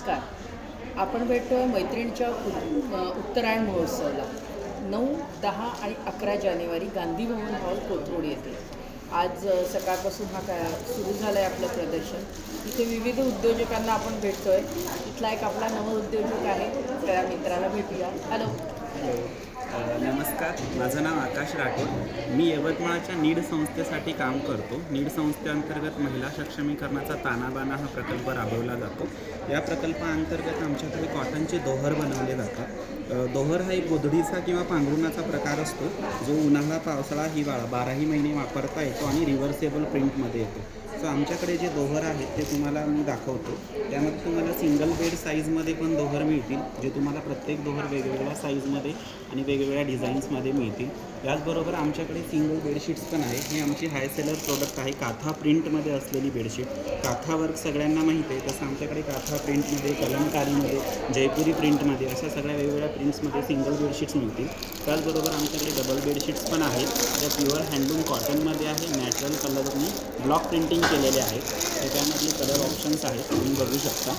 नमस्कार. आपण भेटतोय मैत्रिणीच्या उत्तरायण महोत्सवाला 9, 10 आणि 11 जानेवारी गांधी भवन हॉल कोथरूड येथे. आज सकाळपासून सुरू झालं आहे आपलं प्रदर्शन. इथे विविध उद्योजकांना आपण भेटतोय. इथला एक आपला नवउद्योजक आहे, त्या मित्राला भेटूया. हॅलो. नमस्कार, माझं नाव आकाश राठोड. मी यवतमाळच्या नीड संस्थेसाठी काम करतो. नीड संस्थेअंतर्गत महिला सक्षमीकरणाचा तानाबाना हा प्रकल्प राबवला जातो. या प्रकल्पाअंतर्गत आमच्याकडे कॉटनचे दोहर बनवले जातात. दोहर हा एक गोधडीचा किंवा पांघरुणाचा प्रकार असतो, जो उन्हाळा, पावसाळा, हिवाळा 12ही महिने वापरता येतो आणि रिव्हर्सेबल प्रिंटमध्ये येतो. सो आमच्याकडे जे दोहर आहेत ते तुम्हाला मी दाखवतो. त्यामध्ये तुम्हाला सिंगल बेड साईजमध्ये पण दोहर मिळतील, जे तुम्हाला प्रत्येक दोहर वेगवेगळ्या साईजमध्ये आणि वेगवेगळ्या डिझाईन्समध्ये मिळतील. याचबरोबर आमच्याकडे सिंगल बेडशीट्स पण आहे. ही आमची हाय सेलर प्रोडक्ट आहे, काथा प्रिंटमध्ये असलेली बेडशीट. काथा वर्क सगळ्यांना माहिती आहे, तसं आमच्याकडे काथा प्रिंटमध्ये, कलमकारीमध्ये, जयपुरी प्रिंटमध्ये अशा सगळ्या वेगवेगळ्या प्रिंट्समध्ये सिंगल बेडशीट्स मिळतील. त्याचबरोबर आमच्याकडे डबल बेडशीट्स पण आहेत, ज्या प्युअर हँडलूम कॉटनमध्ये आहे. नॅचरल कलरनी ब्लॉक प्रिंटिंग केलेले आहेत. त्याच्यामधले कलर ऑप्शन्स आहेत, तुम्ही बघू शकता.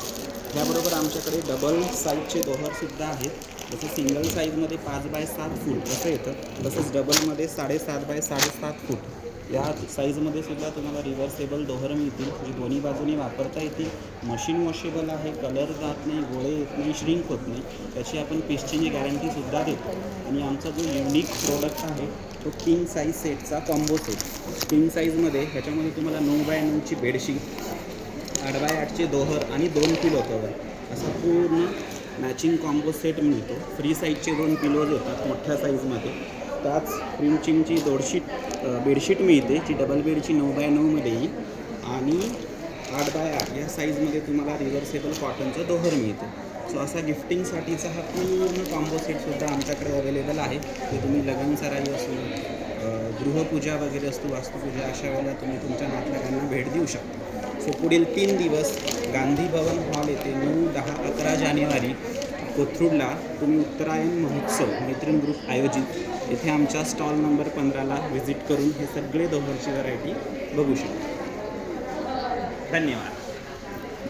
त्याबरोबर आमच्याकडे डबल साईजचे दोहरसुद्धा आहेत. जसं सिंगल साईजमध्ये 5 बाय 7 फूट असं येतं, तसंच डबलमध्ये 7.5 बाय 7.5 फूट या साईजमध्ये सुद्धा तुम्हाला रिव्हर्सेबल दोहर मिळतील, जी दोन्ही बाजूने वापरता येतील. मशीन वॉशेबल आहे, कलर जात नाही, गोळे येत नाही, श्रिंक होत नाही. त्याची आपण पीसचेंज गॅरंटीसुद्धा देतो. आणि आमचा जो युनिक प्रोडक्ट आहे तो किंग साईज सेटचा कॉम्बो सेट. किंग साईजमध्ये ह्याच्यामध्ये तुम्हाला 9 बाय 9ची बेडशीट, 8 बाय 8चे दोहर आणि 2 पिलो कवर असा पूर्ण मॅचिंग कॉम्बो सेट मिळतो. फ्री साईजचे 2 पिलोज येतात मोठ्या साईजमध्ये. त्याच प्रिंचिंगची बेडशीट मिळते, जी डबल बेडची 9 बाय 9मध्ये येईल. आणि 8 बाय 8 या साईजमध्ये तुम्हाला रिव्हर्सेबल कॉटनचं दोहर मिळतं. सो असा गिफ्टिंगसाठीचा हा पूर्ण कॉम्बो सेटसुद्धा आमच्याकडे अवेलेबल आहे. ते तुम्ही लग्नसराई असू, गृहपूजा वगैरे असतो, वास्तुपूजा, अशा वेळेला तुम्ही तुमच्या नातलगांना भेट देऊ शकता. सो पुढील 3 दिवस गांधी भवन हॉल येथे 9, 10, 11 जानेवारी कोथरूडला तुम्ही उत्तरायण महोत्सव मैत्रीण ग्रुप आयोजित येथे आमच्या स्टॉल नंबर 15ला व्हिजिट करून हे सगळे दोहरची व्हरायटी बघू शकता. धन्यवाद.